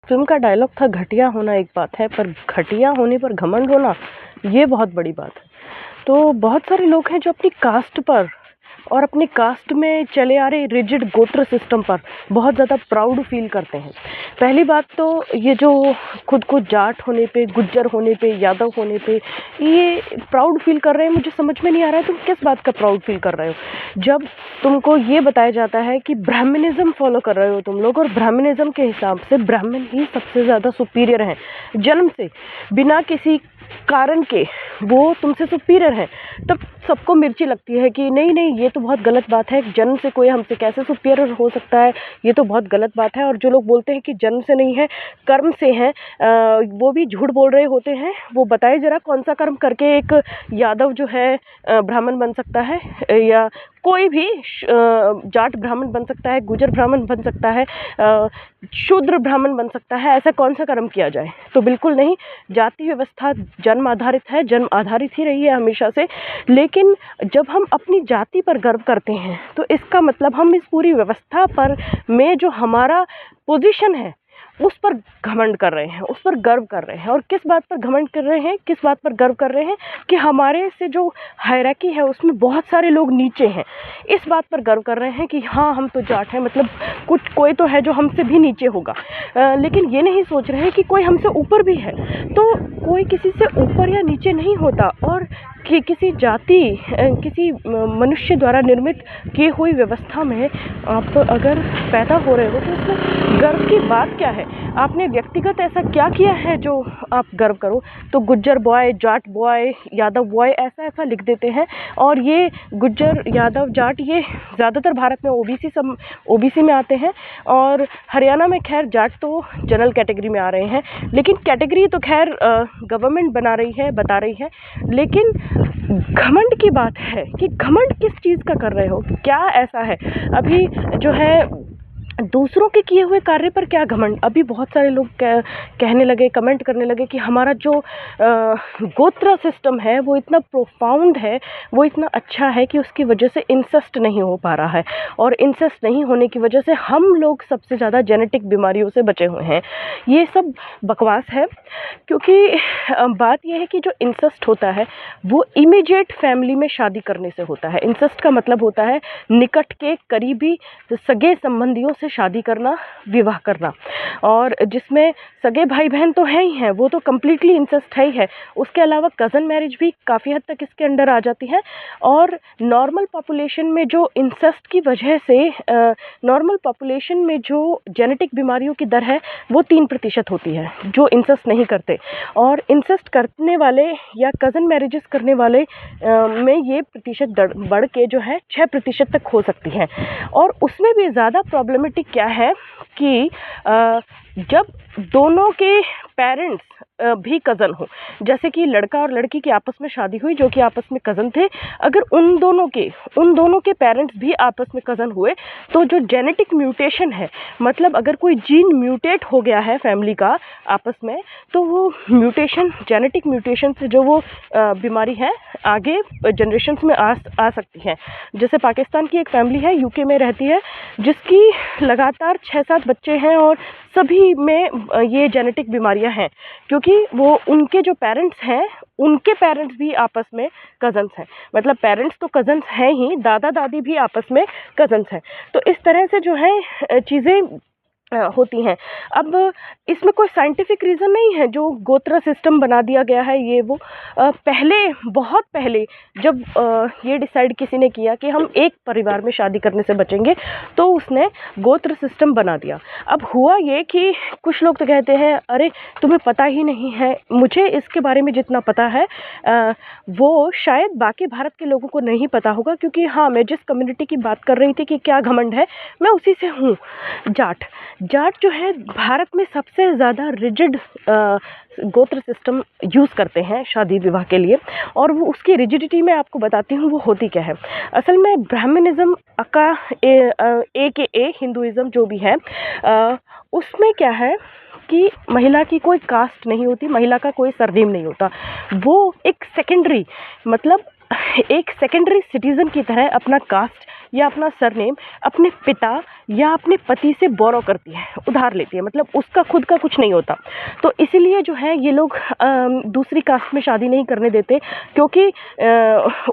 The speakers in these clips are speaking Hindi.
फ़िल्म का डायलॉग था, घटिया होना एक बात है, पर घटिया होने पर घमंड होना ये बहुत बड़ी बात है। तो बहुत सारे लोग हैं जो अपनी कास्ट पर और अपनी कास्ट में चले आ रहे रिजिड गोत्र सिस्टम पर बहुत ज़्यादा प्राउड फील करते हैं। पहली बात तो ये जो खुद को जाट होने पे, गुज्जर होने पे, यादव होने पे ये प्राउड फील कर रहे हैं, मुझे समझ में नहीं आ रहा है तुम किस बात का प्राउड फील कर रहे हो। जब तुमको ये बताया जाता है कि ब्राह्मणिज्म फॉलो कर रहे हो तुम लोग, और ब्राह्मणिज्म के हिसाब से ब्राह्मण ही सबसे ज़्यादा सुपीरियर हैं, जन्म से बिना किसी कारण के वो तुमसे सुपीरियर है, तब सबको मिर्ची लगती है कि नहीं नहीं ये तो बहुत गलत बात है, जन्म से कोई हमसे कैसे सुपीरियर हो सकता है, ये तो बहुत गलत बात है। और जो लोग बोलते हैं कि जन्म से नहीं है कर्म से है, वो भी झूठ बोल रहे होते हैं। वो बताए जरा कौन सा कर्म करके एक यादव जो है ब्राह्मण बन सकता है, या कोई भी जाट ब्राह्मण बन सकता है, गुजर ब्राह्मण बन सकता है, शूद्र ब्राह्मण बन सकता है, ऐसा कौन सा कर्म किया जाए? तो बिल्कुल नहीं। जाति व्यवस्था जन्म आधारित है, जन्म आधारित ही रही है हमेशा से। लेकिन जब हम अपनी जाति पर गर्व करते हैं तो इसका मतलब हम इस पूरी व्यवस्था पर में जो हमारा पोजीशन है उस पर घमंड कर रहे हैं, उस पर गर्व कर रहे हैं। और किस बात पर घमंड कर रहे हैं, किस बात पर गर्व कर रहे हैं? कि हमारे से जो हायरार्की है उसमें बहुत सारे लोग नीचे हैं, इस बात पर गर्व कर रहे हैं कि हाँ हम तो जाट हैं, मतलब कोई तो है जो हमसे भी नीचे होगा। लेकिन ये नहीं सोच रहे कि कोई हमसे ऊपर भी है। तो कोई किसी से ऊपर या नीचे नहीं होता, और कि किसी जाति, किसी मनुष्य द्वारा निर्मित की हुई व्यवस्था में आप अगर पैदा हो रहे हो तो उसमें गर्व की बात क्या है? आपने व्यक्तिगत ऐसा क्या किया है जो आप गर्व करो? तो Gujjar boy, Jat boy, Yadav boy ऐसा ऐसा लिख देते हैं। और ये गुज्जर, यादव, जाट ये ज़्यादातर भारत में ओबीसी में आते हैं, और हरियाणा में खैर जाट तो जनरल कैटेगरी में आ रहे हैं। लेकिन कैटेगरी तो खैर गवर्नमेंट बता रही है। लेकिन घमंड की बात है कि घमंड किस चीज़ का कर रहे हो, क्या ऐसा है? अभी जो है दूसरों के किए हुए कार्य पर क्या घमंड? अभी बहुत सारे लोग कहने लगे, कमेंट करने लगे कि हमारा जो गोत्र सिस्टम है वो इतना प्रोफाउंड है, वो इतना अच्छा है कि उसकी वजह से इंसेस्ट नहीं हो पा रहा है, और इंसेस्ट नहीं होने की वजह से हम लोग सबसे ज़्यादा जेनेटिक बीमारियों से बचे हुए हैं। ये सब बकवास है, क्योंकि बात यह है कि जो इंसेस्ट होता है वो इमीडिएट फैमिली में शादी करने से होता है। इंसेस्ट का मतलब होता है निकट के करीबी सगे संबंधियों से शादी करना, विवाह करना, और जिसमें सगे भाई बहन तो है ही हैं, वो तो कम्प्लीटली इंसेस्ट है ही है। उसके अलावा कज़न मैरिज भी काफ़ी हद तक इसके अंडर आ जाती है। और नॉर्मल पॉपुलेशन में जो इंसेस्ट की वजह से नॉर्मल पॉपुलेशन में जो जेनेटिक बीमारियों की दर है वो 3% होती है जो इंसेस्ट नहीं करते। और इंसेस्ट करने वाले या कज़न मैरिजेस करने वाले में ये प्रतिशत बढ़ के जो है 6% तक हो सकती है। और उसमें भी ज़्यादा प्रॉब्लमेटिक क्या है कि जब दोनों के पेरेंट्स भी कज़न हो, जैसे कि लड़का और लड़की की आपस में शादी हुई जो कि आपस में कज़न थे, अगर उन दोनों के पेरेंट्स भी आपस में कज़न हुए तो जो जेनेटिक म्यूटेशन है, मतलब अगर कोई जीन म्यूटेट हो गया है फैमिली का आपस में, तो वो म्यूटेशन, जेनेटिक म्यूटेशन से जो वो बीमारी है आगे जनरेशन्स में आ सकती है। जैसे पाकिस्तान की एक फैमिली है, यूके में रहती है, जिसकी लगातार 6-7 बच्चे हैं और सभी में ये जेनेटिक बीमारियां हैं, क्योंकि वो उनके जो पेरेंट्स हैं उनके पेरेंट्स भी आपस में कज़न्स हैं। मतलब पेरेंट्स तो कज़न्स हैं ही, दादा दादी भी आपस में कज़न्स हैं। तो इस तरह से जो है चीज़ें होती हैं। अब इसमें कोई साइंटिफिक रीज़न नहीं है जो गोत्र सिस्टम बना दिया गया है ये वो। पहले, बहुत पहले जब ये डिसाइड किसी ने किया कि हम एक परिवार में शादी करने से बचेंगे तो उसने गोत्र सिस्टम बना दिया। अब हुआ ये कि कुछ लोग तो कहते हैं अरे तुम्हें पता ही नहीं है। मुझे इसके बारे में जितना पता है वो शायद बाकी भारत के लोगों को नहीं पता होगा, क्योंकि हाँ, मैं जिस कम्युनिटी की बात कर रही थी कि क्या घमंड है, मैं उसी से हूँ। जाट जो है भारत में सबसे ज़्यादा रिजिड गोत्र सिस्टम यूज़ करते हैं शादी विवाह के लिए। और वो उसकी रिजिडिटी मैं आपको बताती हूँ वो होती क्या है। असल में ब्राह्मणिज्म का AKA हिंदुइज़्म जो भी है, उसमें क्या है कि महिला की कोई कास्ट नहीं होती, महिला का कोई सरनेम नहीं होता। वो एक सेकेंडरी, मतलब एक सेकेंडरी सिटीज़न की तरह अपना कास्ट या अपना सरनेम अपने पिता या अपने पति से बोरो करती है, उधार लेती है, मतलब उसका खुद का कुछ नहीं होता। तो इसीलिए जो है ये लोग दूसरी कास्ट में शादी नहीं करने देते, क्योंकि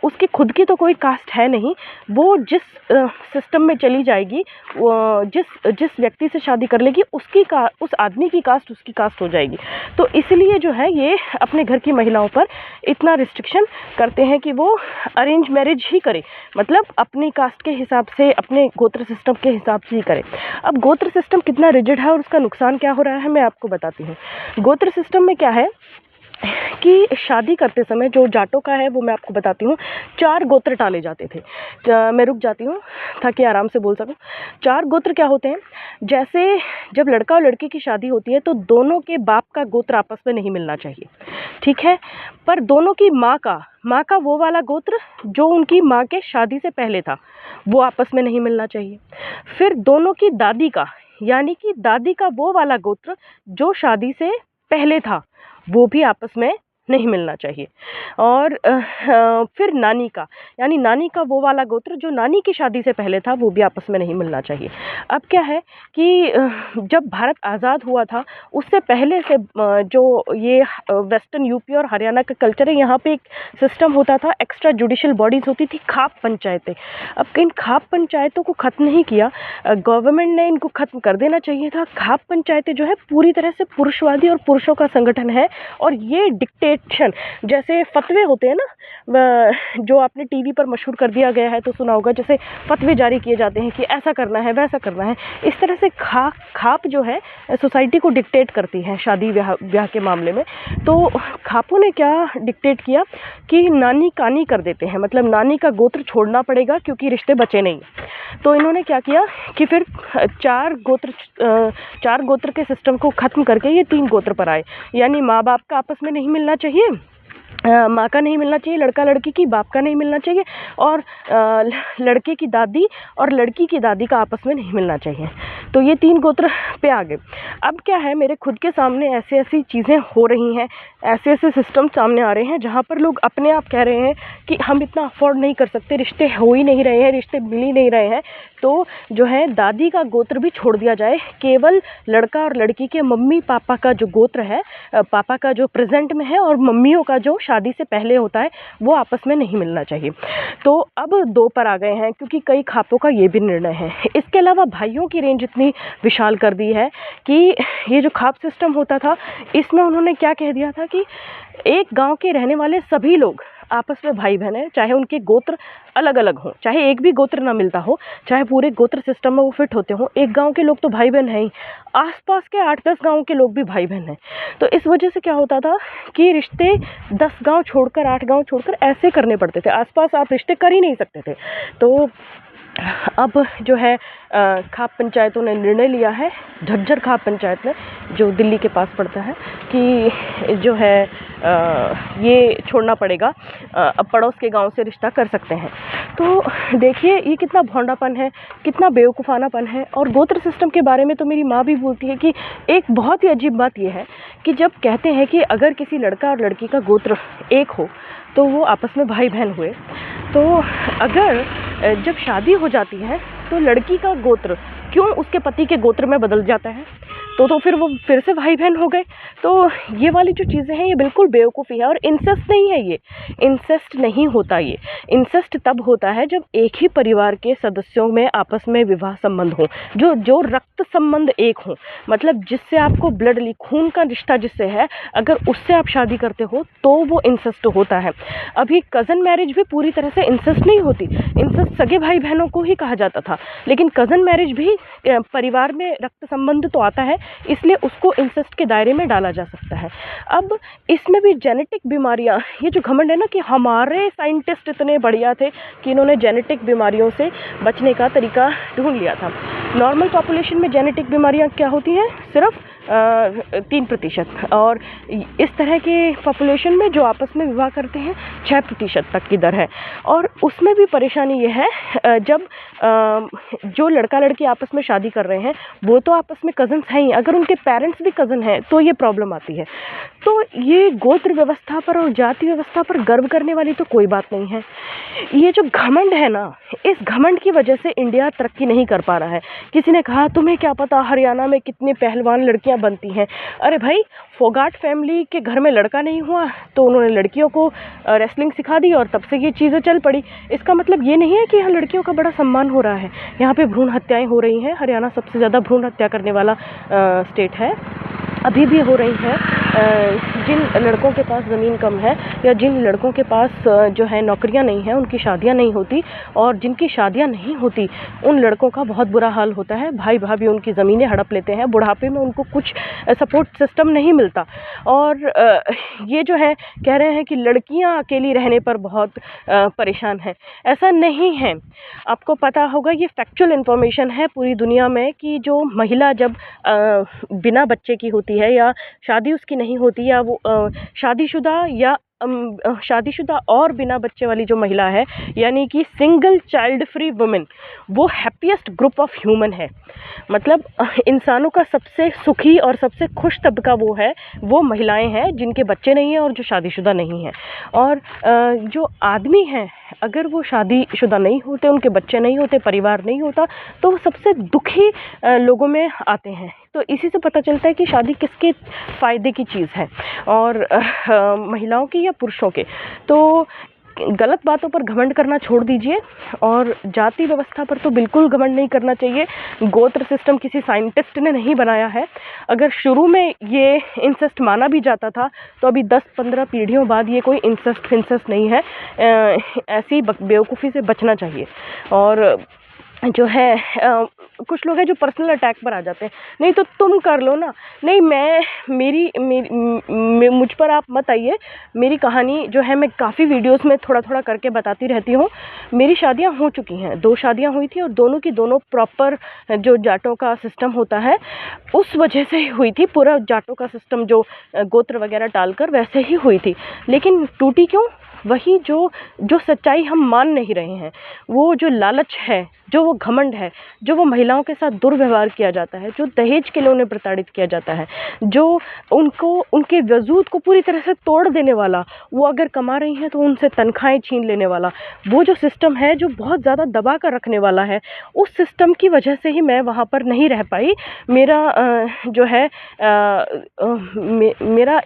उसकी खुद की तो कोई कास्ट है नहीं, वो जिस सिस्टम में चली जाएगी, जिस जिस व्यक्ति से शादी कर लेगी उस आदमी की कास्ट उसकी कास्ट हो जाएगी। तो इसलिए जो है ये अपने घर की महिलाओं पर इतना रिस्ट्रिक्शन करते हैं कि वो अरेंज मैरिज ही करे, मतलब अपनी कास्ट के हिसाब से, अपने गोत्र सिस्टम के हिसाब से ही करे। अब गोत्र सिस्टम कितना रिजिड है और उसका नुकसान क्या हो रहा है मैं आपको बताती हूँ। गोत्र सिस्टम में क्या है कि शादी करते समय जो जाटों का है वो मैं आपको बताती हूँ, 4 गोत्र टाले जाते थे। मैं रुक जाती हूँ ताकि आराम से बोल सकूँ। 4 गोत्र क्या होते हैं, जैसे जब लड़का और लड़की की शादी होती है तो दोनों के बाप का गोत्र आपस में नहीं मिलना चाहिए, ठीक है, पर दोनों की माँ का वो वाला गोत्र जो उनकी माँ के शादी से पहले था वो आपस में नहीं मिलना चाहिए। फिर दोनों की दादी का, यानी कि दादी का वो वाला गोत्र जो शादी से पहले था वो भी आपस में नहीं मिलना चाहिए। और फिर नानी का, यानी नानी का वो वाला गोत्र जो नानी की शादी से पहले था वो भी आपस में नहीं मिलना चाहिए। अब क्या है कि जब भारत आज़ाद हुआ था उससे पहले से जो ये वेस्टर्न यूपी और हरियाणा का कल्चर है, यहाँ पे एक सिस्टम होता था, एक्स्ट्रा जुडिशल बॉडीज़ होती थी, खाप पंचायतें। अब इन खाप पंचायतों को ख़त्म नहीं किया गवर्नमेंट ने, इनको ख़त्म कर देना चाहिए था। खाप पंचायतें जो है पूरी तरह से पुरुषवादी और पुरुषों का संगठन है, और ये डिक्टेशन, जैसे फतवे होते हैं ना, जो आपने टीवी पर मशहूर कर दिया गया है तो सुना होगा, जैसे फतवे जारी किए जाते हैं कि ऐसा करना है वैसा करना है, इस तरह से खाप जो है सोसाइटी को डिक्टेट करती है शादी ब्याह के मामले में। तो खापों ने क्या डिक्टेट किया कि नानी कानी कर देते हैं, मतलब नानी का गोत्र छोड़ना पड़ेगा क्योंकि रिश्ते बचे नहीं। तो इन्होंने क्या किया कि फिर 4 गोत्र के सिस्टम को ख़त्म करके ये 3 गोत्र पर आए, यानी माँ बाप का आपस में नहीं मिलना चाहिए, माँ का नहीं मिलना चाहिए, लड़का लड़की की बाप का नहीं मिलना चाहिए, और लड़के की दादी और लड़की की दादी का आपस में नहीं मिलना चाहिए। तो ये 3 गोत्र पे आ गए। अब क्या है, मेरे खुद के सामने ऐसी ऐसी चीज़ें हो रही हैं, ऐसे ऐसे सिस्टम सामने आ रहे हैं जहाँ पर लोग अपने आप कह रहे हैं कि हम इतना अफोर्ड नहीं कर सकते, रिश्ते हो ही नहीं रहे हैं, रिश्ते मिल ही नहीं रहे हैं, तो जो है दादी का गोत्र भी छोड़ दिया जाए, केवल लड़का और लड़की के मम्मी पापा का जो गोत्र है, पापा का जो प्रेजेंट में है और मम्मियों का जो शादी से पहले होता है वो आपस में नहीं मिलना चाहिए। तो अब 2 पर आ गए हैं क्योंकि कई खापों का ये भी निर्णय है। इसके अलावा भाइयों की रेंज इतनी विशाल कर दी है कि ये जो खाप सिस्टम होता था इसमें उन्होंने क्या कह दिया था कि एक गांव के रहने वाले सभी लोग आपस में भाई बहन हैं, चाहे उनके गोत्र अलग अलग हों, चाहे एक भी गोत्र ना मिलता हो, चाहे पूरे गोत्र सिस्टम में वो फिट होते हों, एक गांव के लोग तो भाई बहन हैं ही, आसपास के 8-10 गांव के लोग भी भाई बहन हैं। तो इस वजह से क्या होता था कि रिश्ते 10 गांव छोड़कर, 8 गांव छोड़कर ऐसे करने पड़ते थे, आसपास आप रिश्ते कर ही नहीं सकते थे। तो अब जो है खाप पंचायतों ने निर्णय लिया है, झज्जर खाप पंचायत ने, जो दिल्ली के पास पड़ता है, कि जो है ये छोड़ना पड़ेगा, अब पड़ोस के गांव से रिश्ता कर सकते हैं। तो देखिए ये कितना भोंडापन है, कितना बेवकूफ़ानापन है। और गोत्र सिस्टम के बारे में तो मेरी माँ भी बोलती है कि एक बहुत ही अजीब बात यह है कि जब कहते हैं कि अगर किसी लड़का और लड़की का गोत्र एक हो तो वो आपस में भाई बहन हुए, तो अगर जब शादी हो जाती है तो लड़की का गोत्र क्यों उसके पति के गोत्र में बदल जाता है, तो फिर वो फिर से भाई बहन हो गए। तो ये वाली जो चीज़ें हैं ये बिल्कुल बेवकूफ़ी है, और इंसेस्ट नहीं है, ये इंसेस्ट नहीं होता। ये इंसेस्ट तब होता है जब एक ही परिवार के सदस्यों में आपस में विवाह संबंध हो, जो रक्त संबंध एक हो, मतलब जिससे आपको ब्लड खून का रिश्ता जिससे है, अगर उससे आप शादी करते हो तो वो इंसेस्ट होता है। अभी कज़न मैरिज भी पूरी तरह से इंसेस्ट नहीं होती, इंसेस्ट सगे भाई बहनों को ही कहा जाता था, लेकिन कज़न मैरिज भी परिवार में रक्त संबंध तो आता है, इसलिए उसको इंसेस्ट के दायरे में डाला जा सकता है। अब इसमें भी जेनेटिक बीमारियां, ये जो घमंड है ना कि हमारे साइंटिस्ट इतने बढ़िया थे कि इन्होंने जेनेटिक बीमारियों से बचने का तरीका ढूंढ लिया था। नॉर्मल पॉपुलेशन में जेनेटिक बीमारियां क्या होती हैं, सिर्फ 3%, और इस तरह के पॉपुलेशन में जो आपस में विवाह करते हैं 6% तक की दर है। और उसमें भी परेशानी ये है, जब जो लड़का लड़की आपस में शादी कर रहे हैं वो तो आपस में कज़न्स हैं ही, अगर उनके पेरेंट्स भी कज़न हैं तो ये प्रॉब्लम आती है। तो ये गोत्र व्यवस्था पर और जाति व्यवस्था पर गर्व करने वाली तो कोई बात नहीं है। ये जो घमंड है ना, इस घमंड की वजह से इंडिया तरक्की नहीं कर पा रहा है। किसी ने कहा तुम्हें क्या पता हरियाणा में कितनी पहलवान लड़कियां बनती हैं। अरे भाई, फोगाट फैमिली के घर में लड़का नहीं हुआ तो उन्होंने लड़कियों को रेसलिंग सिखा दी और तब से ये चीज़ें चल पड़ी। इसका मतलब ये नहीं है कि यहाँ लड़कियों का बड़ा सम्मान हो रहा है। यहाँ पे भ्रूण हत्याएं हो रही हैं। हरियाणा सबसे ज़्यादा भ्रूण हत्या करने वाला स्टेट है, अभी भी हो रही है। जिन लड़कों के पास ज़मीन कम है या जिन लड़कों के पास जो है नौकरियां नहीं हैं, उनकी शादियां नहीं होती, और जिनकी शादियां नहीं होती उन लड़कों का बहुत बुरा हाल होता है। भाई भाभी उनकी ज़मीनें हड़प लेते हैं, बुढ़ापे में उनको कुछ सपोर्ट सिस्टम नहीं मिलता। और ये जो है कह रहे हैं कि लड़कियां अकेली रहने पर बहुत परेशान हैं, ऐसा नहीं है। आपको पता होगा, ये फैक्चुअल इन्फॉर्मेशन है पूरी दुनिया में कि जो महिला जब बिना बच्चे की होती है या शादी उसकी नहीं होती, या वो शादीशुदा या शादीशुदा और बिना बच्चे वाली जो महिला है, यानी कि सिंगल चाइल्ड फ्री वुमेन, वो हैप्पीएस्ट ग्रुप ऑफ ह्यूमन है। मतलब इंसानों का सबसे सुखी और सबसे खुश तबका वो महिलाएं हैं जिनके बच्चे नहीं हैं और जो शादीशुदा नहीं हैं। और जो आदमी हैं, अगर वो शादीशुदा नहीं होते, उनके बच्चे नहीं होते, परिवार नहीं होता, तो वो सबसे दुखी लोगों में आते हैं। तो इसी से पता चलता है कि शादी किसके फ़ायदे की चीज़ है, और महिलाओं की या पुरुषों के। तो गलत बातों पर घमंड करना छोड़ दीजिए, और जाति व्यवस्था पर तो बिल्कुल घमंड नहीं करना चाहिए। गोत्र सिस्टम किसी साइंटिस्ट ने नहीं बनाया है। अगर शुरू में ये इंसेस्ट माना भी जाता था तो अभी 10-15 पीढ़ियों बाद ये कोई इंसेस्ट फिंसेस्ट नहीं है। ऐसी बेवकूफ़ी से बचना चाहिए। और जो है कुछ लोग हैं जो पर्सनल अटैक पर आ जाते हैं, नहीं तो तुम कर लो ना, नहीं मुझ पर आप मत आइए। मेरी कहानी जो है मैं काफ़ी वीडियोस में थोड़ा थोड़ा करके बताती रहती हूँ। मेरी शादियाँ हो चुकी हैं, 2 शादियाँ हुई थी, और दोनों की दोनों प्रॉपर जो जाटों का सिस्टम होता है उस वजह से ही हुई थी। पूरा जाटों का सिस्टम जो गोत्र वगैरह टालकर वैसे ही हुई थी, लेकिन टूटी क्यों? वही जो सच्चाई हम मान नहीं रहे हैं, वो जो लालच है, जो वो घमंड है, जो वो महिलाओं के साथ दुर्व्यवहार किया जाता है, जो दहेज के लिए उन्हें प्रताड़ित किया जाता है, जो उनको उनके वजूद को पूरी तरह से तोड़ देने वाला, वो अगर कमा रही हैं तो उनसे तनख्वाहें छीन लेने वाला, वो जो सिस्टम है जो बहुत ज़्यादा दबा कर रखने वाला है, उस सिस्टम की वजह से ही मैं वहाँ पर नहीं रह पाई। मेरा जो है मेरा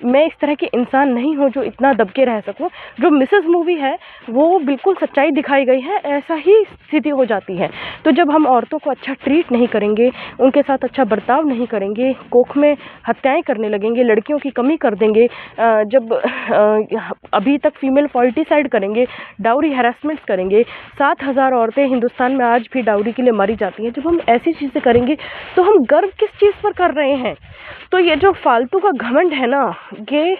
मैं इस तरह के इंसान नहीं हूँ जो इतना दब के रह सकूँ। जो मिसेस मूवी है वो बिल्कुल सच्चाई दिखाई गई है, ऐसा ही स्थिति हो जाती है। तो जब हम औरतों को अच्छा ट्रीट नहीं करेंगे, उनके साथ अच्छा बर्ताव नहीं करेंगे, कोख में हत्याएं करने लगेंगे, लड़कियों की कमी कर देंगे, जब अभी तक फीमेल फॉल्टिसाइड करेंगे, डाउरी हैरेसमेंट्स करेंगे, 7,000 औरतें हिंदुस्तान में आज भी डाउरी के लिए मारी जाती हैं। जब हम ऐसी चीज़ें करेंगे तो हम गर्व किस चीज़ पर कर रहे हैं? तो ये जो फालतू का घमंड है ना, ये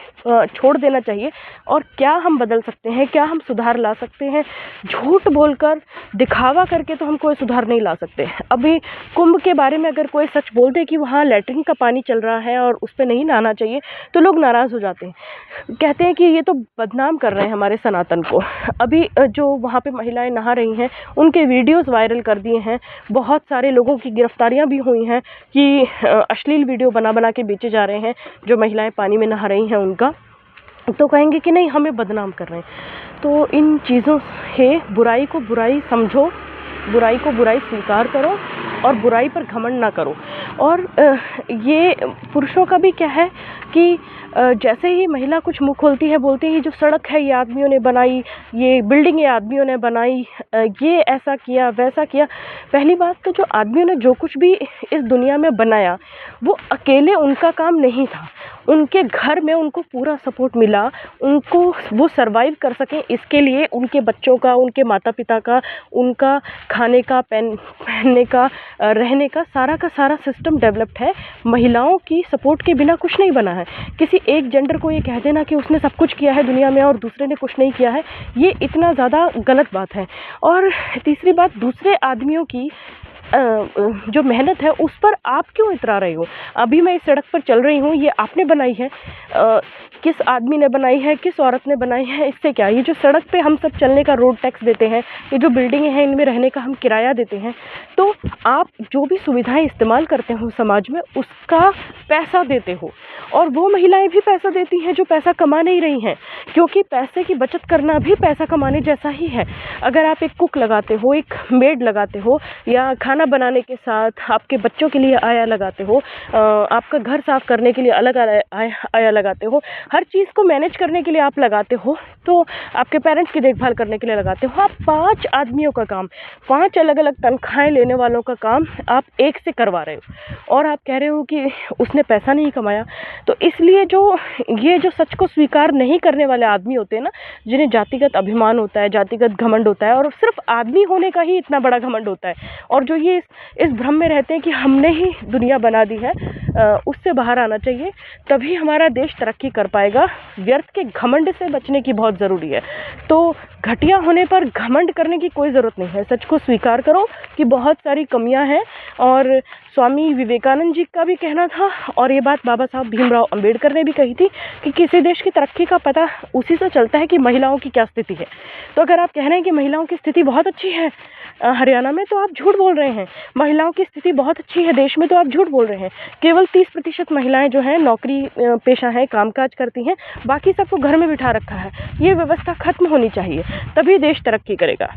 छोड़ देना चाहिए। और क्या हम बदल सकते हैं, क्या हम सुधार ला सकते हैं? झूठ बोलकर, दिखावा करके तो हम कोई सुधार नहीं ला सकते। अभी कुंभ के बारे में अगर कोई सच बोल दे कि वहाँ लैट्रिन का पानी चल रहा है और उस पर नहीं नहाना चाहिए, तो लोग नाराज़ हो जाते हैं, कहते हैं कि ये तो बदनाम कर रहे हैं हमारे सनातन को। अभी जो वहाँ पे महिलाएं नहा रही हैं, उनके वीडियोस वायरल कर दिए हैं, बहुत सारे लोगों की गिरफ्तारियां भी हुई हैं कि अश्लील वीडियो बना बना के बेचे जा रहे हैं जो महिलाएं पानी में नहा रही हैं उनका। तो कहेंगे कि नहीं, हमें बदनाम कर रहे हैं। तो इन चीज़ों से बुराई को बुराई समझो, बुराई को बुराई स्वीकार करो और बुराई पर घमंड ना करो। और ये पुरुषों का भी क्या है कि जैसे ही महिला कुछ मुँह खोलती है, बोलती है जो सड़क है ये आदमियों ने बनाई, ये बिल्डिंग ये आदमियों ने बनाई, ये ऐसा किया वैसा किया। पहली बात तो जो आदमियों ने जो कुछ भी इस दुनिया में बनाया वो अकेले उनका काम नहीं था, उनके घर में उनको पूरा सपोर्ट मिला, उनको वो सरवाइव कर सकें इसके लिए उनके बच्चों का, उनके माता पिता का, उनका खाने का, पहनने का, रहने का सारा सिस्टम डेवलप्ड है। महिलाओं की सपोर्ट के बिना कुछ नहीं बना है। किसी एक जेंडर को ये कह देना कि उसने सब कुछ किया है दुनिया में और दूसरे ने कुछ नहीं किया है, ये इतना ज़्यादा गलत बात है। और तीसरी बात, दूसरे आदमियों की जो मेहनत है उस पर आप क्यों इतरा रहे हो? अभी मैं इस सड़क पर चल रही हूँ, ये आपने बनाई है, किस आदमी ने बनाई है, किस औरत ने बनाई है, इससे क्या? ये जो सड़क पे हम सब चलने का रोड टैक्स देते हैं, ये जो बिल्डिंगें हैं इनमें रहने का हम किराया देते हैं, तो आप जो भी सुविधाएं इस्तेमाल करते हो समाज में उसका पैसा देते हो। और वो महिलाएं भी पैसा देती हैं जो पैसा कमा नहीं रही हैं, क्योंकि पैसे की बचत करना भी पैसा कमाने जैसा ही है। अगर आप एक कुक लगाते हो, एक मेड लगाते हो, या खाना बनाने के साथ आपके बच्चों के लिए आया लगाते हो, आपका घर साफ करने के लिए अलग आया लगाते हो, हर चीज़ को मैनेज करने के लिए आप लगाते हो, तो आपके पेरेंट्स की देखभाल करने के लिए लगाते हो, आप 5 आदमियों का काम, 5 अलग अलग तनख्वाहें लेने वालों का काम आप एक से करवा रहे हो, और आप कह रहे हो कि उसने पैसा नहीं कमाया। तो इसलिए ये जो सच को स्वीकार नहीं करने वाले आदमी होते हैं ना, जिन्हें जातिगत अभिमान होता है, जातिगत घमंड होता है, और सिर्फ आदमी होने का ही इतना बड़ा घमंड होता है, और जो ये इस भ्रम में रहते हैं कि हमने ही दुनिया बना दी है, उससे बाहर आना चाहिए, तभी हमारा देश तरक्की कर पाएगा। व्यर्थ के घमंड से बचने की बहुत ज़रूरी है। तो घटिया होने पर घमंड करने की कोई ज़रूरत नहीं है। सच को स्वीकार करो कि बहुत सारी कमियां हैं, और स्वामी विवेकानंद जी का भी कहना था, और ये बात बाबा साहब भीमराव अंबेडकर ने भी कही थी, कि किसी देश की तरक्की का पता उसी से चलता है कि महिलाओं की क्या स्थिति है। तो अगर आप कह रहे हैं कि महिलाओं की स्थिति बहुत अच्छी है हरियाणा में, तो आप झूठ बोल रहे हैं। महिलाओं की स्थिति बहुत अच्छी है देश में, तो आप झूठ बोल रहे हैं। केवल 30% महिलाएं जो हैं नौकरी पेशा हैं, कामकाज करती हैं, बाकी सबको घर में बिठा रखा है। ये व्यवस्था खत्म होनी चाहिए, तभी देश तरक्की करेगा।